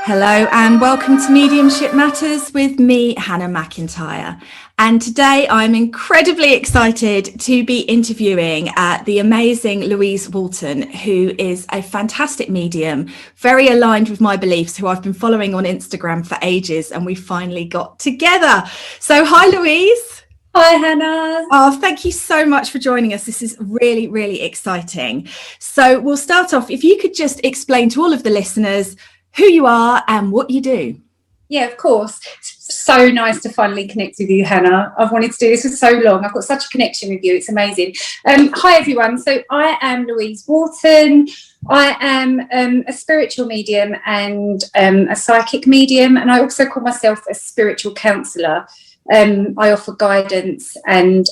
Hello and welcome to Mediumship Matters with me, Hannah Macintyre. And today I'm incredibly excited to be interviewing the amazing Louise Walton, who is a fantastic medium, very aligned with my beliefs, who I've been following on Instagram for ages, and we finally got together. So hi, Louise. Hi, Hannah. Oh, thank you so much for joining us. This is really, really exciting. So we'll start off. If you could just explain to all of the listeners who you are and what you do. Yeah, of course. It's so nice to finally connect with you, Hannah. I've wanted to do this for so long. I've got such a connection with you. It's amazing. Hi, everyone. So I am Louise Walton. I am a spiritual medium and a psychic medium, and I also call myself a spiritual counsellor. I offer guidance and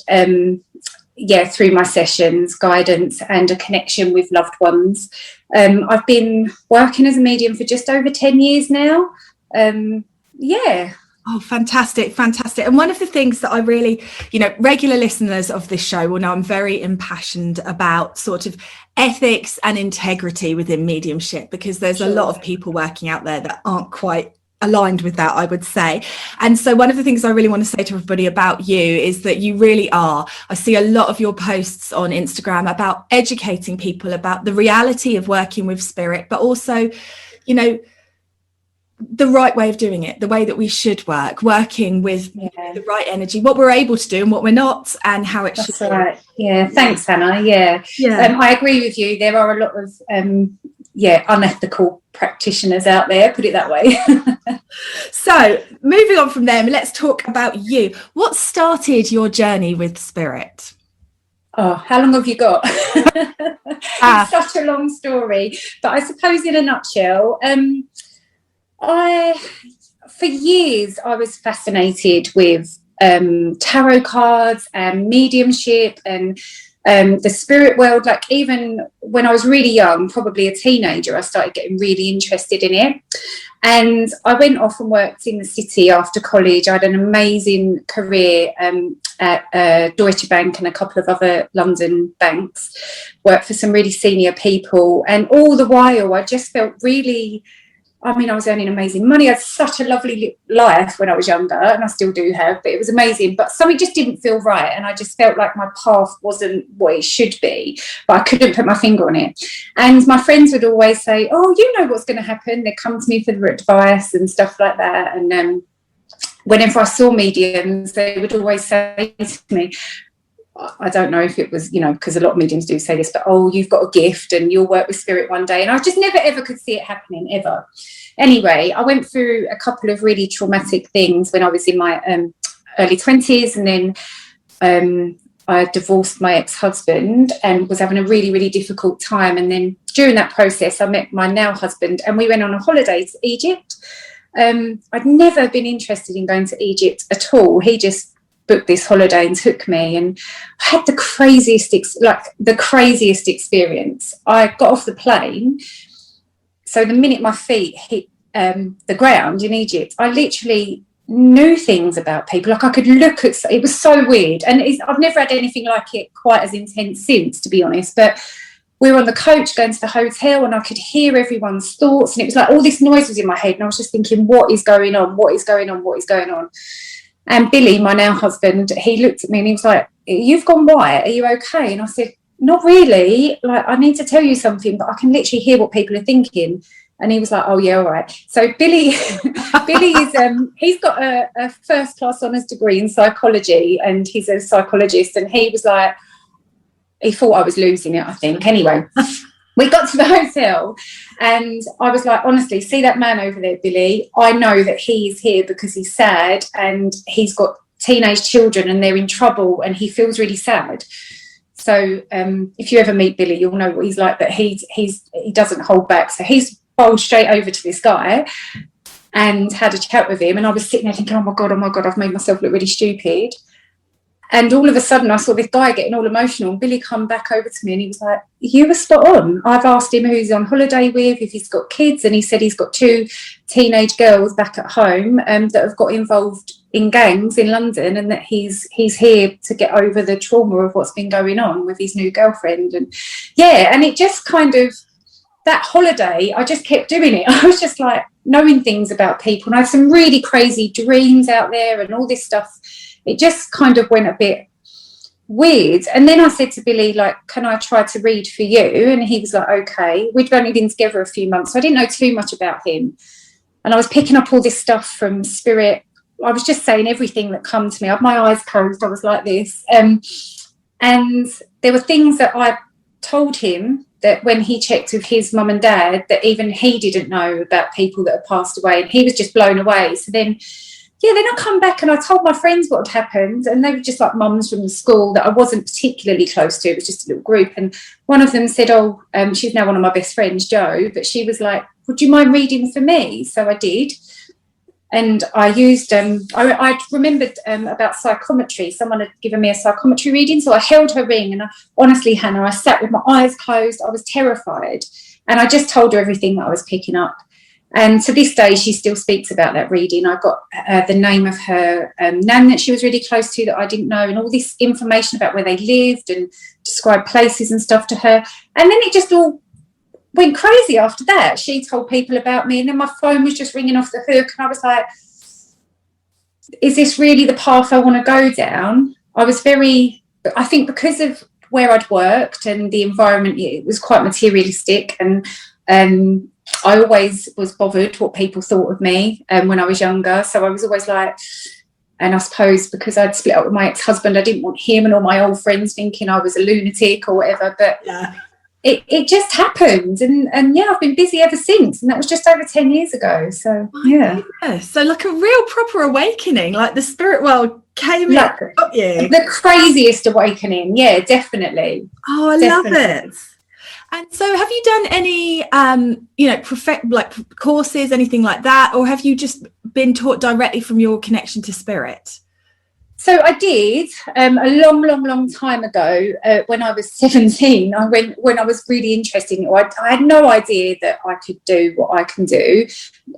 through my sessions, guidance and a connection with loved ones. I've been working as a medium for just over 10 years now. Oh, fantastic. And one of the things that I really, regular listeners of this show will know I'm very impassioned about sort of ethics and integrity within mediumship, because there's a lot of people working out there that aren't quite aligned with that, I would say. And so one of the things I really want to say to everybody about you is that you really are. I see a lot of your posts on Instagram about educating people about the reality of working with spirit, but also, the right way of doing it, the way that we should working with the right energy, what we're able to do and what we're not, and how it should be. That's right. Yeah, thanks, Hannah. Yeah. I agree with you. There are a lot of unethical practitioners out there, put it that way. So moving on from them, let's talk about you. What started your journey with spirit? Oh, how long have you got? It's such a long story, but I suppose in a nutshell, for years I was fascinated with tarot cards and mediumship and the spirit world. Like, even when I was really young, probably a teenager, I started getting really interested in it. And I went off and worked in the city after college. I had an amazing career at Deutsche Bank and a couple of other London banks, worked for some really senior people. And all the while I just felt really, I was earning amazing money. I had such a lovely life when I was younger, and I still do have, but it was amazing. But something just didn't feel right, and I just felt like my path wasn't what it should be, but I couldn't put my finger on it. And my friends would always say, oh, you know what's going to happen. They'd come to me for advice and stuff like that. And whenever I saw mediums, they would always say to me, I don't know if it was, because a lot of mediums do say this, but, oh, you've got a gift and you'll work with spirit one day. And I just never, ever could see it happening, ever. Anyway, I went through a couple of really traumatic things when I was in my early 20s. And then I divorced my ex-husband and was having a really, really difficult time. And then during that process, I met my now husband, and we went on a holiday to Egypt. I'd never been interested in going to Egypt at all. He just booked this holiday and took me, and I had the craziest experience. I got off the plane, so the minute my feet hit the ground in Egypt, I literally knew things about people. Like, I could look at, it was so weird, and I've never had anything like it quite as intense since, to be honest. But we were on the coach going to the hotel, and I could hear everyone's thoughts, and it was like all this noise was in my head, and I was just thinking, what is going on? And Billy, my now husband, he looked at me and he was like, you've gone white, are you okay? And I said, not really. Like, I need to tell you something, but I can literally hear what people are thinking. And he was like, oh, yeah, all right. So Billy is, he's got a first-class honours degree in psychology, and he's a psychologist. And he was like, he thought I was losing it, I think. Anyway, we got to the hotel, and I was like, honestly, see that man over there, Billy? I know that he's here because he's sad, and he's got teenage children and they're in trouble, and he feels really sad. So if you ever meet Billy, you'll know what he's like, but he doesn't hold back. So he's bowled straight over to this guy and had a chat with him. And I was sitting there thinking, oh my God, I've made myself look really stupid. And all of a sudden I saw this guy getting all emotional, and Billy come back over to me and he was like, you were spot on. I've asked him who he's on holiday with, if he's got kids, and he said he's got 2 teenage girls back at home that have got involved in gangs in London, and that he's here to get over the trauma of what's been going on with his new girlfriend. And yeah, and it just kind of, that holiday, I just kept doing it. I was just like, knowing things about people, and I have some really crazy dreams out there and all this stuff. It just kind of went a bit weird. And then I said to Billy, like, can I try to read for you? And he was like, okay. We'd only been together a few months, so I didn't know too much about him. And I was picking up all this stuff from spirit. I was just saying everything that come to me. I had my eyes closed. I was like this. And there were things that I told him that when he checked with his mum and dad, that even he didn't know about people that had passed away. And he was just blown away. So then I come back and I told my friends what had happened, and they were just like mums from the school that I wasn't particularly close to. It was just a little group. And one of them said, she's now one of my best friends, Jo, but she was like, would you mind reading for me? So I did. And I used, I remembered about psychometry. Someone had given me a psychometry reading. So I held her ring, and honestly, Hannah, I sat with my eyes closed. I was terrified. And I just told her everything that I was picking up. And to this day, she still speaks about that reading. I got the name of her nan that she was really close to that I didn't know, and all this information about where they lived and described places and stuff to her. And then it just all went crazy after that. She told people about me, and then my phone was just ringing off the hook. And I was like, is this really the path I want to go down? I think because of where I'd worked and the environment, it was quite materialistic. And I always was bothered what people thought of me when I was younger. So I was always like, and I suppose because I'd split up with my ex-husband, I didn't want him and all my old friends thinking I was a lunatic or whatever. But it just happened. And I've been busy ever since. And that was just over 10 years ago. So, yeah. So like a real proper awakening, like the spirit world came in and got you. The craziest awakening. Yeah, definitely. Oh, I love it. And so have you done any, courses, anything like that? Or have you just been taught directly from your connection to spirit? So I did a long time ago when I was 17. When I was really interested in it. I had no idea that I could do what I can do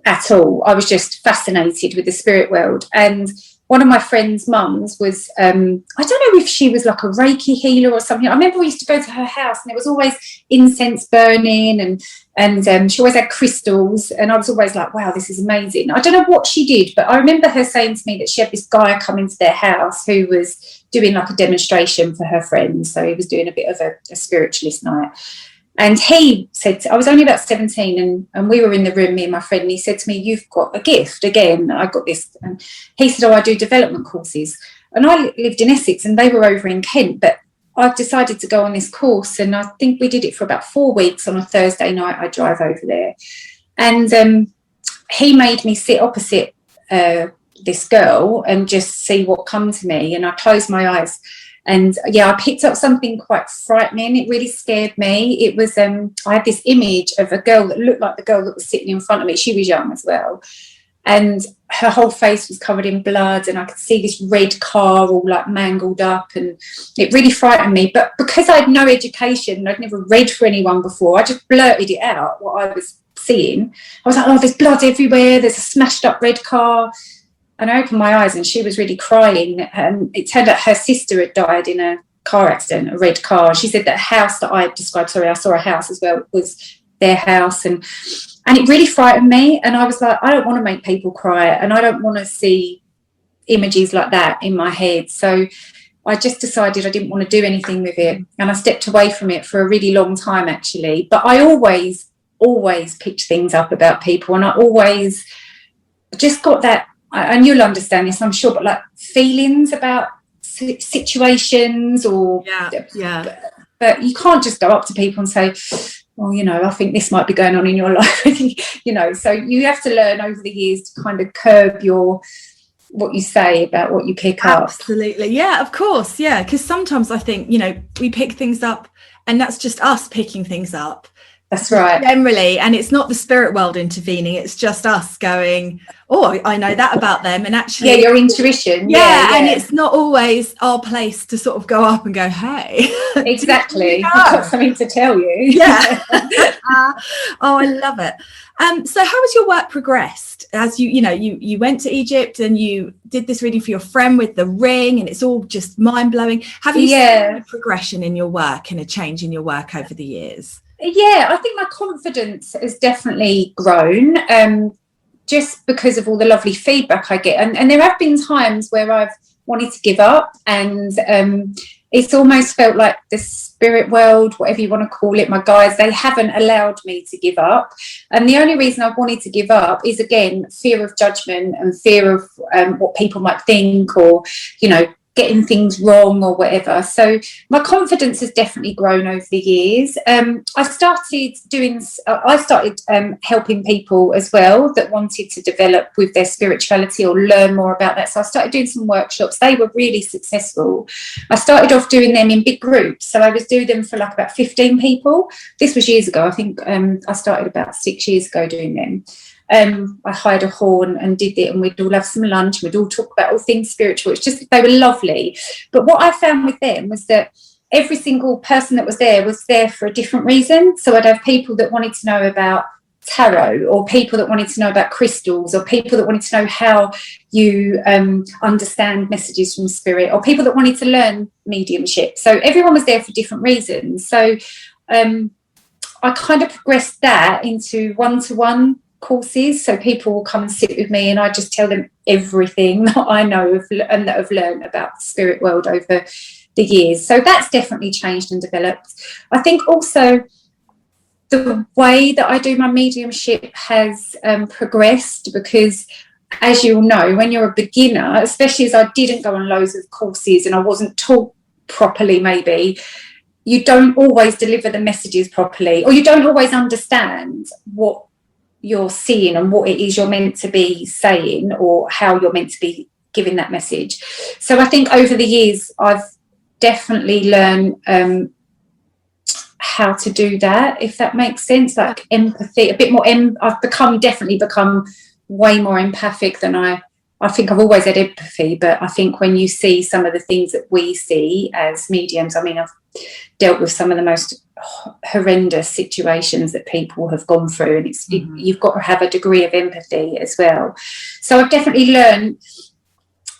at all. I was just fascinated with the spirit world. And one of my friend's mums was, I don't know if she was like a Reiki healer or something. I remember we used to go to her house and there was always incense burning and she always had crystals. And I was always like, wow, this is amazing. I don't know what she did, but I remember her saying to me that she had this guy come into their house who was doing like a demonstration for her friends. So he was doing a bit of a spiritualist night. And he said, I was only about 17 and we were in the room, me and my friend, and he said to me, you've got a gift. Again, I got this. And he said, I do development courses. And I lived in Essex and they were over in Kent, but I've decided to go on this course. And I think we did it for about 4 weeks. On a Thursday night, I drive over there. And he made me sit opposite this girl and just see what come to me. And I closed my eyes. And I picked up something quite frightening. It really scared me. It was I had this image of a girl that looked like the girl that was sitting in front of me. She was young as well, and her whole face was covered in blood, and I could see this red car all like mangled up, and it really frightened me. But because I had no education, I'd never read for anyone before, I just blurted it out what I was seeing. I was like, oh, there's blood everywhere, there's a smashed up red car. And I opened my eyes and she was really crying. And it turned out her sister had died in a car accident, a red car. She said that house that I described, I saw a house as well, was their house. And it really frightened me. And I was like, I don't want to make people cry. And I don't want to see images like that in my head. So I just decided I didn't want to do anything with it. And I stepped away from it for a really long time, actually. But I always picked things up about people. And I always just got that, and you'll understand this, I'm sure, but like feelings about situations or but you can't just go up to people and say, well, I think this might be going on in your life. So you have to learn over the years to kind of curb what you say about what you pick up. Absolutely. Yeah, of course. Yeah, because sometimes I think we pick things up and that's just us picking things up. That's right. Generally, and it's not the spirit world intervening, it's just us going, oh, I know that about them. And actually, your intuition. Yeah, and it's not always our place to sort of go up and go, hey. Exactly. I've got something to tell you. Yeah. Oh, I love it. So how has your work progressed as you went to Egypt and you did this reading for your friend with the ring, and it's all just mind-blowing. Have you seen a progression in your work and a change in your work over the years? Yeah, I think my confidence has definitely grown. just because of all the lovely feedback I get. And there have been times where I've wanted to give up, and it's almost felt like the spirit world, whatever you want to call it, my guides, they haven't allowed me to give up. And the only reason I've wanted to give up is, again, fear of judgment and fear of what people might think, or, you know, getting things wrong or whatever. So my confidence has definitely grown over the years. I started helping people as well that wanted to develop with their spirituality or learn more about that. So I started doing some workshops. They were really successful. I started off doing them in big groups. So I was doing them for like about 15 people. This was years ago. I think I started about 6 years ago doing them. I hired a hall and did it, and we'd all have some lunch, and we'd all talk about all things spiritual. It's just, they were lovely. But what I found with them was that every single person that was there for a different reason. So I'd have people that wanted to know about tarot, or people that wanted to know about crystals, or people that wanted to know how you understand messages from spirit, or people that wanted to learn mediumship. So everyone was there for different reasons. So I kind of progressed that into one-to-one courses. So people will come and sit with me, and I just tell them everything that I know and that I've learned about the spirit world over the years. So that's definitely changed and developed. I think also the way that I do my mediumship has progressed, because, as you'll know, when you're a beginner, especially as I didn't go on loads of courses and I wasn't taught properly, maybe you don't always deliver the messages properly, or you don't always understand what you're seeing and what it is you're meant to be saying, or how you're meant to be giving that message. So I think over the years I've definitely learned how to do that, if that makes sense, like empathy, a bit more. I've definitely become way more empathic than I think. I've always had empathy, but I think when you see some of the things that we see as mediums, I mean, I've dealt with some of the most horrendous situations that people have gone through, and you've got to have a degree of empathy as well. So I've definitely learned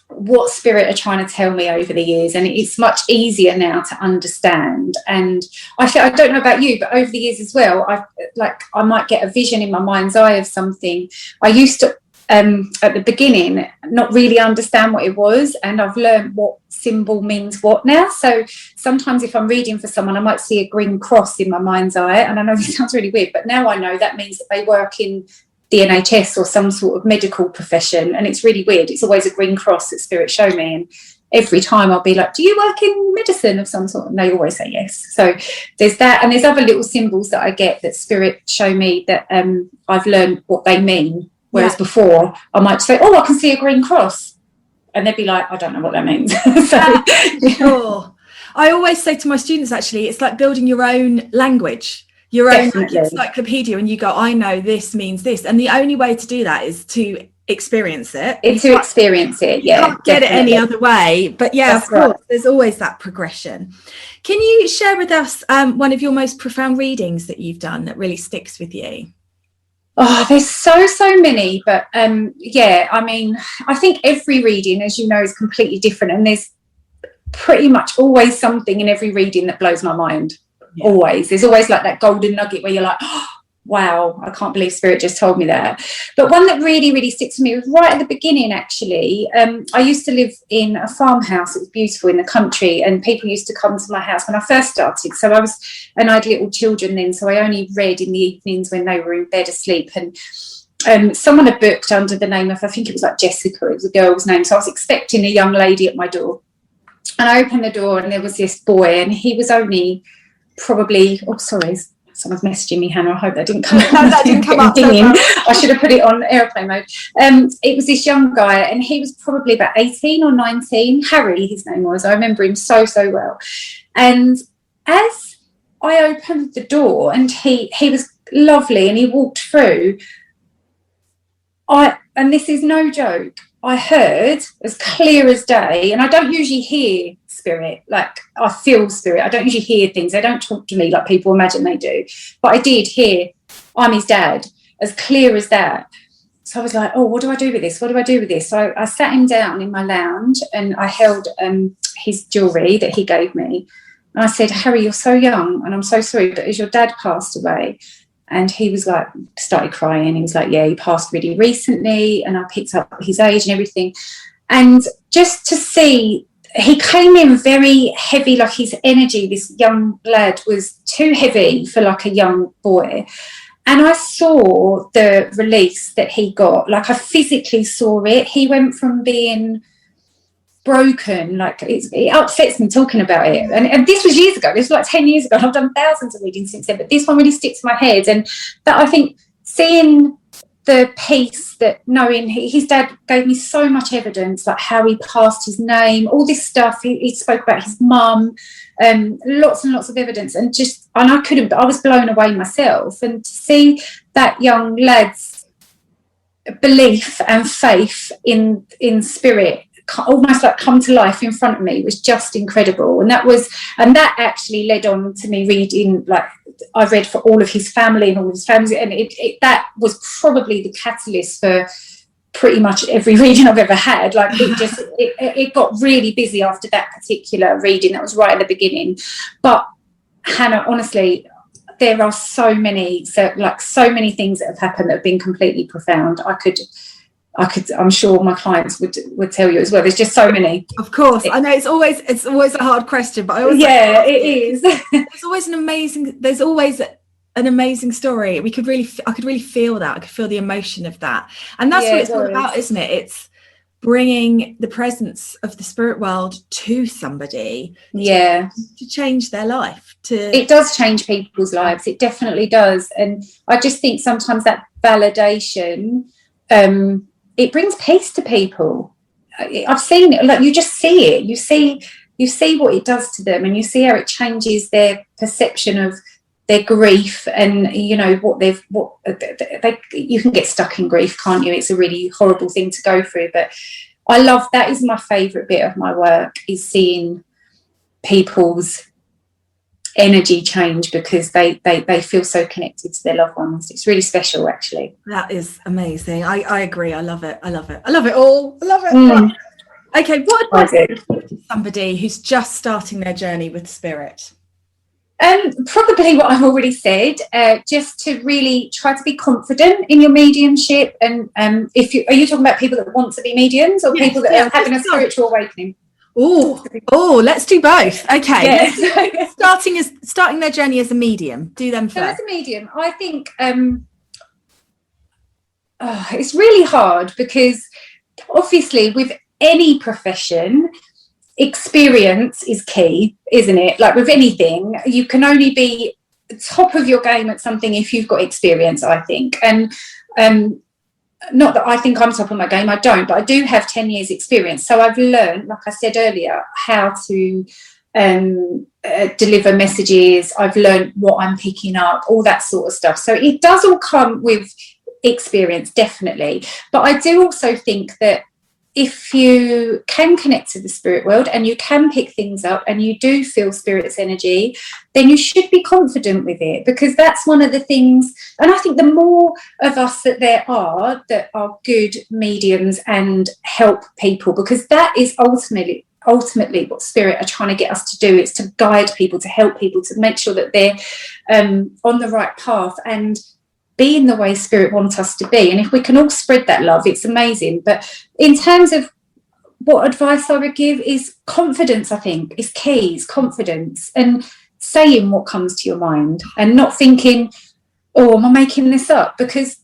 what spirit are trying to tell me over the years, and it's much easier now to understand. And I don't know about you, but over the years as well, I might get a vision in my mind's eye of something. I used to at the beginning not really understand what it was, and I've learned what symbol means what now. So sometimes if I'm reading for someone, I might see a green cross in my mind's eye, and I know this sounds really weird, but now I know that means that they work in the NHS or some sort of medical profession. And it's really weird, it's always a green cross that spirit show me, and every time I'll be like, do you work in medicine of some sort? And they always say yes. So there's that, and there's other little symbols that I get that spirit show me that I've learned what they mean. Whereas before I might say, oh, I can see a green cross, and they'd be like, I don't know what that means. Sure. I always say to my students, actually, it's like building your own language, your own encyclopedia, and you go, I know this means this, and the only way to do that is to experience it. You can't get it any other way. But of course, there's always that progression. Can you share with us one of your most profound readings that you've done that really sticks with you? Oh, there's so many, but I mean, I think every reading, as you know, is completely different, and there's pretty much always something in every reading that blows my mind. There's always like that golden nugget where you're like, oh, wow, I can't believe spirit just told me that. But one that really, really sticks to me was right at the beginning, actually. I used to live in a farmhouse. It was beautiful in the country, and people used to come to my house when I first started. So I had little children then, so I only read in the evenings when they were in bed asleep. And someone had booked under the name of, I think it was like Jessica, it was a girl's name. So I was expecting a young lady at my door, and I opened the door, and there was this boy, and he was only probably, someone's messaging me, Hannah. I hope that didn't come up. No, that didn't come up. I should have put it on airplane mode. It was this young guy, and he was probably about 18 or 19. Harry, his name was. I remember him so well. And as I opened the door, and he was lovely, and he walked through, and this is no joke, I heard as clear as day, and I don't usually hear spirit, like I feel spirit. I don't usually hear things. They don't talk to me like people imagine they do. But I did hear, I'm his dad, as clear as that. So I was like, oh, what do I do with this? What do I do with this? So I sat him down in my lounge, and I held his jewellery that he gave me. And I said, Harry, you're so young, and I'm so sorry, but as your dad passed away, And he was like, started crying. He was like, yeah, he passed really recently, and I picked up his age and everything. And just to see, he came in very heavy, like his energy, this young lad was too heavy for like a young boy. And I saw the release that he got, like I physically saw it. He went from being broken, like it upsets me talking about it, and this was years ago, this was like 10 years ago, and I've done thousands of readings since then, but this one really sticks in my head. And that, I think, seeing the peace, that knowing his dad gave me so much evidence, like how he passed his name, all this stuff, he spoke about his mum, lots and lots of evidence, and I was blown away myself. And to see that young lad's belief and faith in spirit almost like come to life in front of me was just incredible. And that actually led on to me reading, like I read for all of his family and all of his families, and that was probably the catalyst for pretty much every reading I've ever had. Like it got really busy after that particular reading. That was right at the beginning. But Hannah, honestly, there are so many things that have happened that have been completely profound. I'm sure my clients would tell you as well. There's just so many. Of course, I know it's always a hard question, but I always it is. There's always an amazing story. I could really feel that. I could feel the emotion of that, and that's what it's all about, isn't it? It's bringing the presence of the spirit world to somebody, to change their life. It does change people's lives. It definitely does, and I just think sometimes that validation. It brings peace to people. I've seen it, like you just see it. You see what it does to them, and you see how it changes their perception of their grief, and you know you can get stuck in grief, can't you? It's a really horrible thing to go through. But I love that. Is my favourite bit of my work, is seeing people's energy change because they feel so connected to their loved ones. It's really special, actually. That is amazing. I agree. I love it all. I love it. Okay, what advice would you give to somebody who's just starting their journey with spirit? Probably what I've already said, just to really try to be confident in your mediumship. And are you talking about people that want to be mediums, or people that are having a spiritual awakening? Oh, let's do both. Okay. Yes. starting their journey as a medium. Do them first. So as a medium, I think it's really hard, because obviously with any profession, experience is key, isn't it? Like with anything, you can only be top of your game at something if you've got experience, I think. And not that I think I'm top of my game, I don't, but I do have 10 years experience. So I've learned, like I said earlier, how to deliver messages. I've learned what I'm picking up, all that sort of stuff. So it does all come with experience, definitely. But I do also think that if you can connect to the spirit world and you can pick things up and you do feel spirit's energy, then you should be confident with it, because that's one of the things. And I think the more of us that there are that are good mediums and help people, because that is ultimately what spirit are trying to get us to do. It's to guide people, to help people, to make sure that they're on the right path and being the way spirit wants us to be. And if we can all spread that love, it's amazing. But in terms of what advice I would give, is confidence, I think, is key. Is confidence, and saying what comes to your mind, and not thinking, oh, am I making this up? Because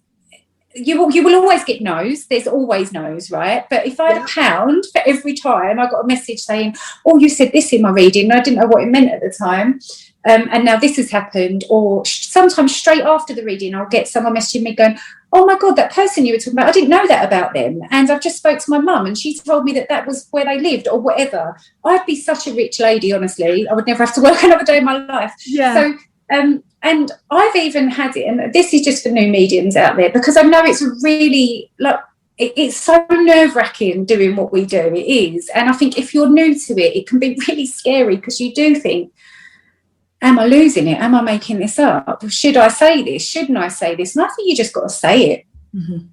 you will always get no's. There's always no's, right? But if I had £1 for every time I got a message saying, oh, you said this in my reading, and I didn't know what it meant at the time, and now this has happened, or sometimes straight after the reading I'll get someone messaging me going, oh my God, that person you were talking about, I didn't know that about them, and I've just spoke to my mum and she told me that was where they lived, or whatever. I'd be such a rich lady, honestly. I would never have to work another day in my life. So and I've even had it, and this is just for new mediums out there, because I know it's really, like, it's so nerve-wracking doing what we do. It is. And I think if you're new to it, it can be really scary, because you do think, am I losing it? Am I making this up? Should I say this? Shouldn't I say this? And I think you just got to say it. Mm-hmm.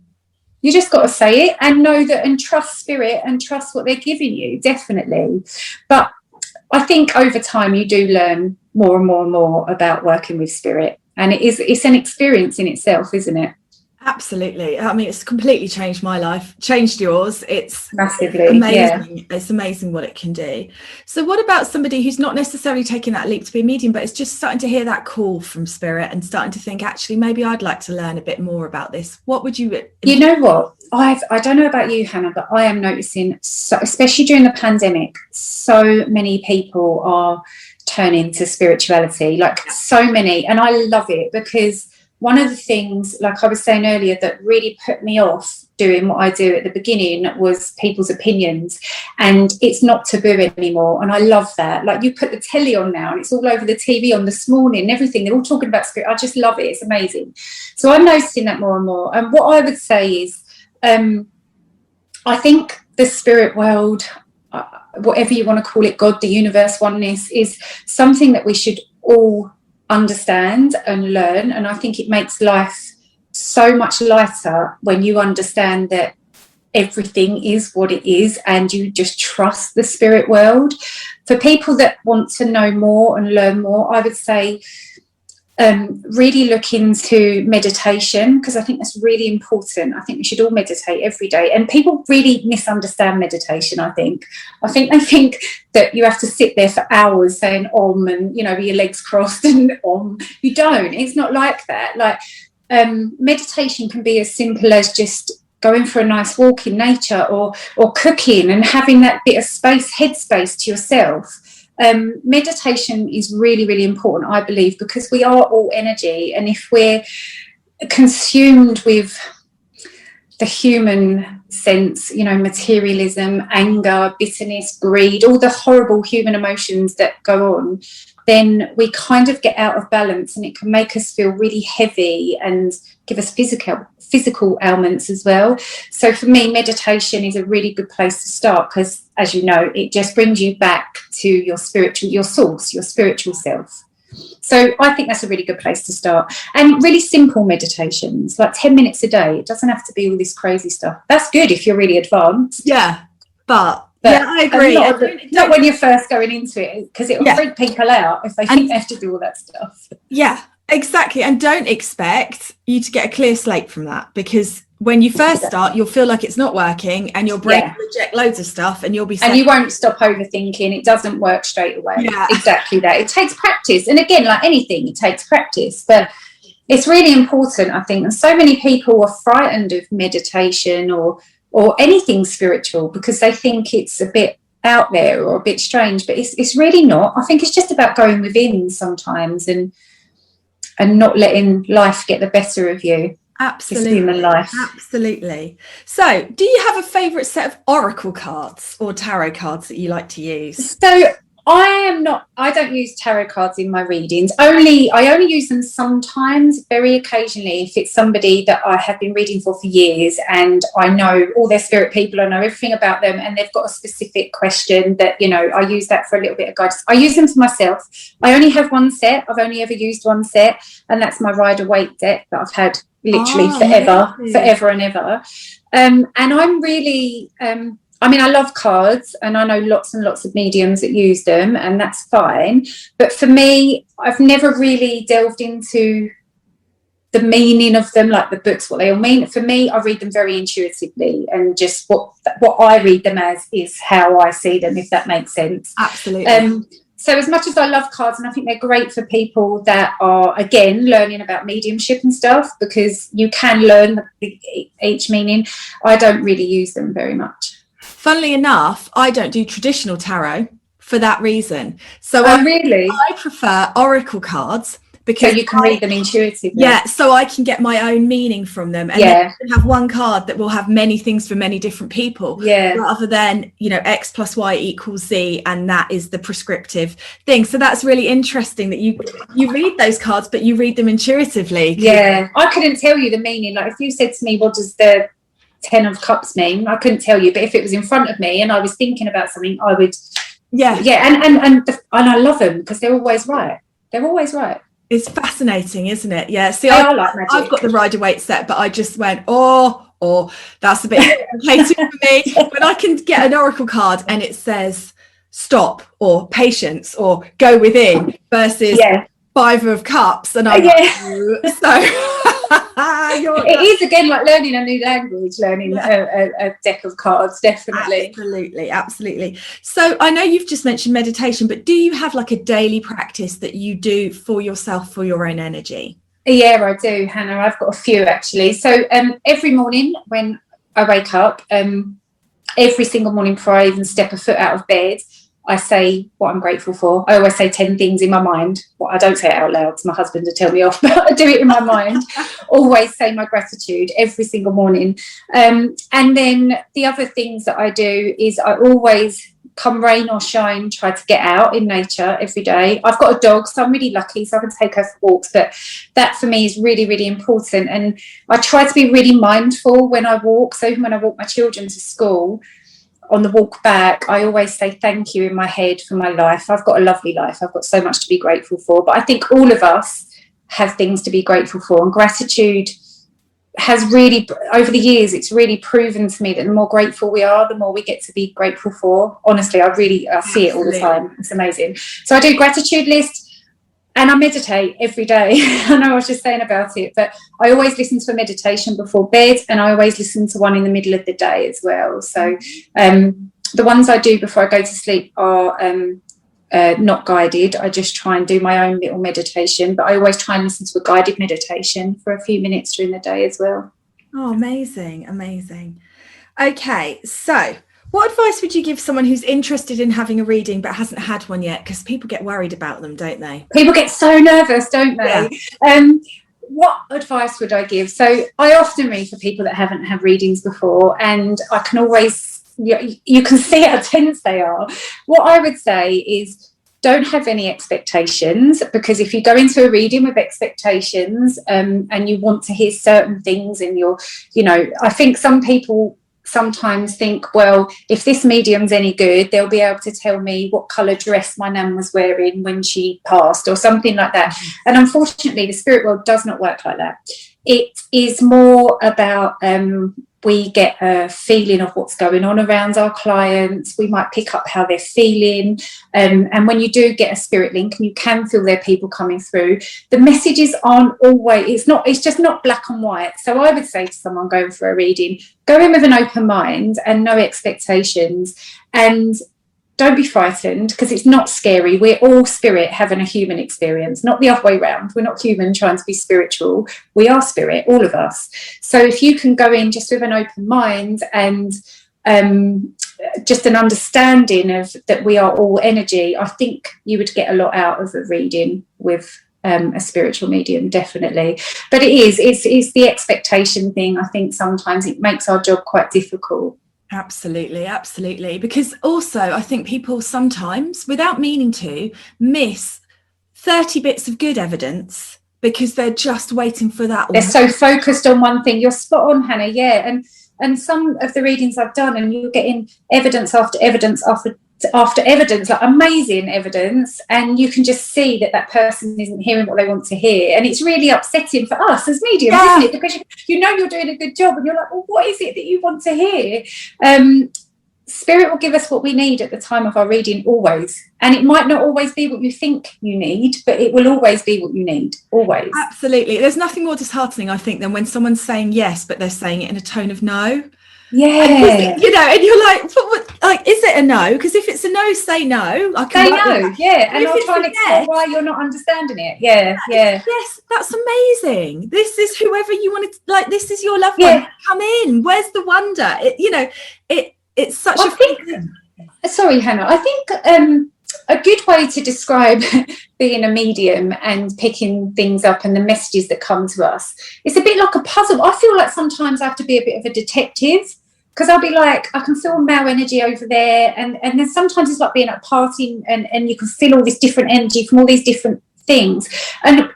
You just got to say it and know that, and trust spirit and trust what they're giving you, definitely. But I think over time you do learn more and more and more about working with spirit. And it's an experience in itself, isn't it? Absolutely. I mean, it's completely changed my life, changed yours. It's Massively amazing. Yeah. It's amazing what it can do. So what about somebody who's not necessarily taking that leap to be a medium, but is just starting to hear that call from spirit and starting to think, actually, maybe I'd like to learn a bit more about this? What would you... You know what? I don't know about you, Hannah, but I am noticing, especially during the pandemic, so many people are turning to spirituality, like so many. And I love it, because one of the things, like I was saying earlier, that really put me off doing what I do at the beginning was people's opinions, and it's not taboo anymore. And I love that. Like, you put the telly on now and it's all over the TV on this morning and everything. They're all talking about spirit. I just love it. It's amazing. So I'm noticing that more and more. And what I would say is, I think the spirit world, whatever you want to call it, God, the universe, oneness, is something that we should all understand and learn. And I think it makes life so much lighter when you understand that everything is what it is and you just trust the spirit world. For people that want to know more and learn more, I would say really look into meditation, because I think that's really important. I think we should all meditate every day, and people really misunderstand meditation. I think they think that you have to sit there for hours saying om and, you know, with your legs crossed and om. You don't. It's not like that. Like, meditation can be as simple as just going for a nice walk in nature, or cooking and having that bit of space, headspace to yourself. Meditation is really, really important, I believe, because we are all energy, and if we're consumed with the human sense, you know, materialism, anger, bitterness, greed, all the horrible human emotions that go on, then we kind of get out of balance, and it can make us feel really heavy and give us physical ailments as well. So for me, meditation is a really good place to start, because, as you know, it just brings you back to your source, your spiritual self. So I think that's a really good place to start. And really simple meditations, like 10 minutes a day. It doesn't have to be all this crazy stuff. That's good if you're really advanced. Yeah, but yeah, I agree. Not when you're first going into it, because it will freak people out if they think they have to do all that stuff. Yeah, exactly. And don't expect you to get a clear slate from that, because when you first start, you'll feel like it's not working, and your brain will reject loads of stuff, and you'll be and you won't stop overthinking. It doesn't work straight away. Yeah. Exactly that. It takes practice. And again, like anything, it takes practice. But it's really important, I think. And so many people are frightened of meditation or anything spiritual, because they think it's a bit out there or a bit strange, but it's really not. I think it's just about going within sometimes and not letting life get the better of you. Absolutely. Human life. Absolutely. So do you have a favorite set of oracle cards or tarot cards that you like to use? So I don't use tarot cards in my readings. I only use them sometimes, very occasionally, if it's somebody that I have been reading for years and I know all their spirit people, I know everything about them, and they've got a specific question that, you know, I use that for a little bit of guidance. I use them for myself. I only have one set. I've only ever used one set, and that's my Rider-Waite deck that I've had literally forever and ever. And I'm really I mean, I love cards, and I know lots and lots of mediums that use them, and that's fine. But for me, I've never really delved into the meaning of them, like the books, what they all mean. For me, I read them very intuitively, and just what I read them as is how I see them, if that makes sense. Absolutely. So as much as I love cards, and I think they're great for people that are, again, learning about mediumship and stuff, because you can learn each meaning, I don't really use them very much. Funnily enough, I don't do traditional tarot for that reason. So I prefer oracle cards, because so you can read them intuitively. Yeah, so I can get my own meaning from them, and then I can have one card that will have many things for many different people, rather than, you know, X plus Y equals Z, and that is the prescriptive thing. So that's really interesting that you read those cards, but you read them intuitively. Yeah, I couldn't tell you the meaning. Like, if you said to me, what does the 10 of Cups mean, I couldn't tell you. But if it was in front of me and I was thinking about something, I would. And I love them, because they're always right. They're always right. It's fascinating, isn't it? Yeah. See, I like magic. I've got the Rider-Waite set, but I just went, that's a bit complicated for me. When I can get an oracle card and it says stop, or patience, or go within, versus Five of Cups, and I'm like, so it is again like learning a new language, learning a deck of cards, definitely. Absolutely. So I know you've just mentioned meditation, but do you have like a daily practice that you do for yourself, for your own energy? Yeah, I do, Hannah. I've got a few actually. So every morning when I wake up, every single morning before I even step a foot out of bed, I say what I'm grateful for. I always say 10 things in my mind. Well, I don't say it out loud because my husband will tell me off, but I do it in my mind. Always say my gratitude every single morning. And then the other things that I do is I always, come rain or shine, try to get out in nature every day. I've got a dog, so I'm really lucky, so I can take her for walks, but that for me is really, really important. And I try to be really mindful when I walk. So even when I walk my children to school, on the walk back, I always say thank you in my head for my life. I've got a lovely life. I've got so much to be grateful for. But I think all of us have things to be grateful for. And gratitude has really, over the years, it's really proven to me that the more grateful we are, the more we get to be grateful for. Honestly, I see it all the time. It's amazing. So I do gratitude list. And I meditate every day. I know I was just saying about it, but I always listen to a meditation before bed, and I always listen to one in the middle of the day as well. So the ones I do before I go to sleep are not guided. I just try and do my own little meditation, but I always try and listen to a guided meditation for a few minutes during the day as well. Oh, amazing. Okay, so what advice would you give someone who's interested in having a reading but hasn't had one yet? Because people get worried about them, don't they? People get so nervous, don't they? Yeah. What advice would I give? So I often read for people that haven't had readings before, and I can always, you can see how tense they are. What I would say is don't have any expectations, because if you go into a reading with expectations and you want to hear certain things and I think some people sometimes think, well, if this medium's any good, they'll be able to tell me what colour dress my nan was wearing when she passed or something like that. And unfortunately, the spirit world does not work like that. It is more about we get a feeling of what's going on around our clients. We might pick up how they're feeling. And when you do get a spirit link and you can feel their people coming through, the messages aren't always, it's just not black and white. So I would say to someone going for a reading, go in with an open mind and no expectations, and don't be frightened, because it's not scary. We're all spirit having a human experience, not the other way around. We're not human trying to be spiritual. We are spirit, all of us. So if you can go in just with an open mind and just an understanding of that we are all energy, I think you would get a lot out of a reading with a spiritual medium, definitely. But it's the expectation thing. I think sometimes it makes our job quite difficult. Absolutely. Because also I think people sometimes, without meaning to, miss 30 bits of good evidence because they're just waiting for that one. They're so focused on one thing. You're spot on, Hannah. Yeah. And some of the readings I've done, and you're getting evidence after evidence after evidence, like amazing evidence, and you can just see that person isn't hearing what they want to hear, and it's really upsetting for us as mediums, isn't it? Because you're doing a good job, and you're like, well, what is it that you want to hear? Spirit will give us what we need at the time of our reading, always, and it might not always be what you think you need, but it will always be what you need, always. Absolutely. There's nothing more disheartening, I think, than when someone's saying yes but they're saying it in a tone of no. Yeah, and you're like, like, is it a no? Because if it's a no, say no. Say no, yeah, and I'll try and explain why you're not understanding it. Yeah. Yes, that's amazing. This is whoever you want to, like, this is your loved one. Come in. Where's the wonder? It's such a thing. Sorry, Hannah. I think a good way to describe being a medium and picking things up and the messages that come to us, it's a bit like a puzzle. I feel like sometimes I have to be a bit of a detective, because I'll be like, I can feel male energy over there, and then sometimes it's like being at a party and you can feel all this different energy from all these different things. And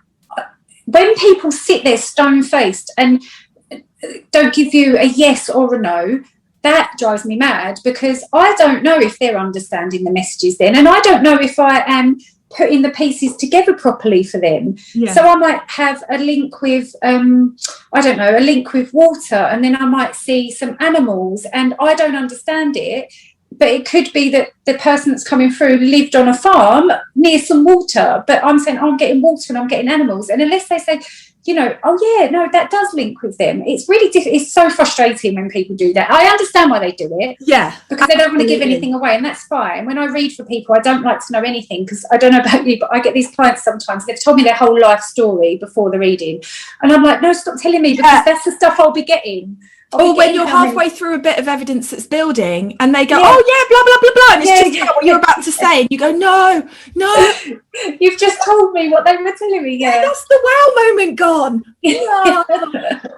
when people sit there stone-faced and don't give you a yes or a no, that drives me mad, because I don't know if they're understanding the messages then, and I don't know if I am putting the pieces together properly for them. So I might have a link with a link with water, and then I might see some animals, and I don't understand it, but it could be that the person that's coming through lived on a farm near some water, but I'm saying, I'm getting water and I'm getting animals. And unless they say, you know, oh yeah, no, that does link with them. It's really it's so frustrating when people do that. I understand why they do it. Yeah. Because they don't want to give anything away, and that's fine. When I read for people, I don't like to know anything, because I don't know about you, but I get these clients sometimes, they've told me their whole life story before the reading. And I'm like, no, stop telling me, because that's the stuff I'll be getting. Or when you're halfway through a bit of evidence that's building and they go, oh yeah, blah, blah, blah, blah. And it's just what you're about to say. And you go, no. You've just told me what they were telling me. Yeah. That's the wow moment gone. Yeah.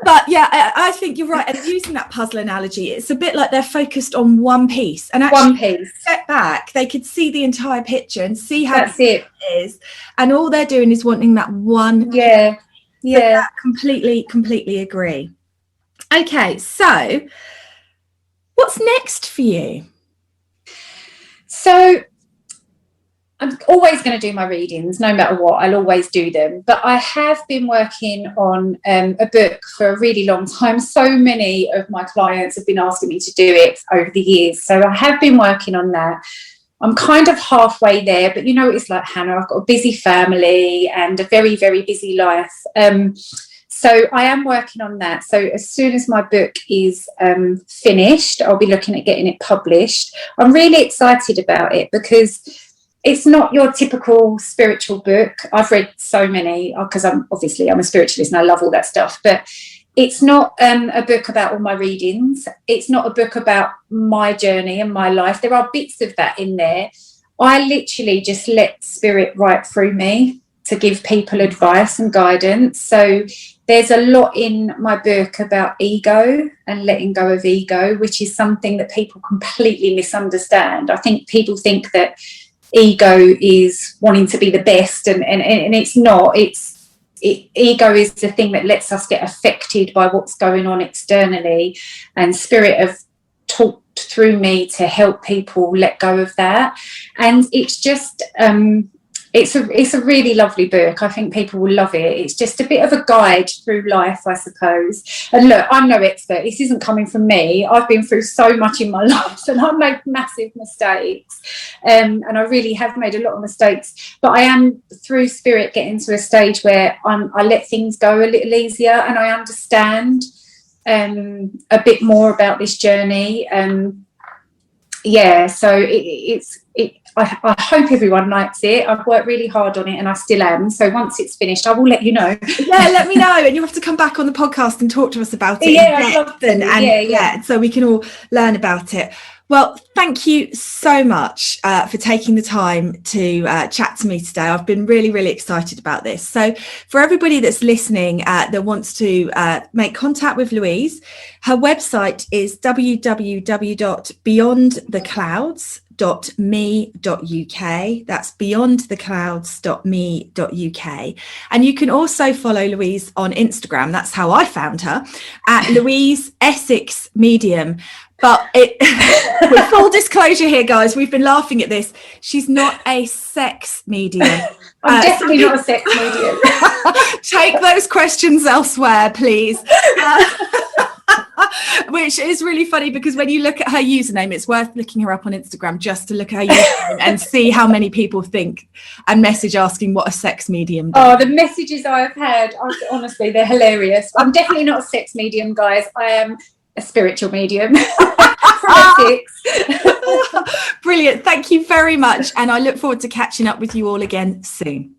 But yeah, I think you're right. And using that puzzle analogy, it's a bit like they're focused on one piece. And actually, step back, they could see the entire picture and see how it is. And all they're doing is wanting that one. Yeah. Yeah. Completely agree. Okay, so what's next for you? So I'm always going to do my readings, no matter what. I'll always do them. But I have been working on a book for a really long time. So many of my clients have been asking me to do it over the years. So I have been working on that. I'm kind of halfway there, but you know, it's like, Hannah, I've got a busy family and a very, very busy life. So I am working on that. So as soon as my book is finished, I'll be looking at getting it published. I'm really excited about it because it's not your typical spiritual book. I've read so many, because I'm a spiritualist and I love all that stuff. But it's not a book about all my readings. It's not a book about my journey and my life. There are bits of that in there. I literally just let spirit write through me to give people advice and guidance. So there's a lot in my book about ego and letting go of ego, which is something that people completely misunderstand. I think people think that ego is wanting to be the best, and it's not. Ego is the thing that lets us get affected by what's going on externally, and spirit have talked through me to help people let go of that. And it's just it's a really lovely book. I think people will love it. It's just a bit of a guide through life, I suppose. And look, I'm no expert. This isn't coming from me. I've been through so much in my life and I've made massive mistakes. And I really have made a lot of mistakes. But I am, through spirit, getting to a stage where I let things go a little easier, and I understand a bit more about this journey. So I hope everyone likes it. I've worked really hard on it and I still am. So once it's finished, I will let you know. Yeah, let me know. And you have to come back on the podcast and talk to us about it. Yeah, I'd love to. So we can all learn about it. Well, thank you so much for taking the time to chat to me today. I've been really, really excited about this. So for everybody that's listening that wants to make contact with Louise, her website is www.beyondtheclouds.me.uk. That's beyondtheclouds.me.uk. And you can also follow Louise on Instagram. That's how I found her, at Louise Essex Medium. But with full disclosure here, guys, we've been laughing at this. She's not a sex medium. I'm definitely not a sex medium. Take those questions elsewhere, please. Which is really funny, because when you look at her username, it's worth looking her up on Instagram just to look at her username and see how many people think and message asking what a sex medium does. Oh, the messages I've had, honestly, they're hilarious. I'm definitely not a sex medium, guys. I am a spiritual medium. Brilliant. Thank you very much. And I look forward to catching up with you all again soon.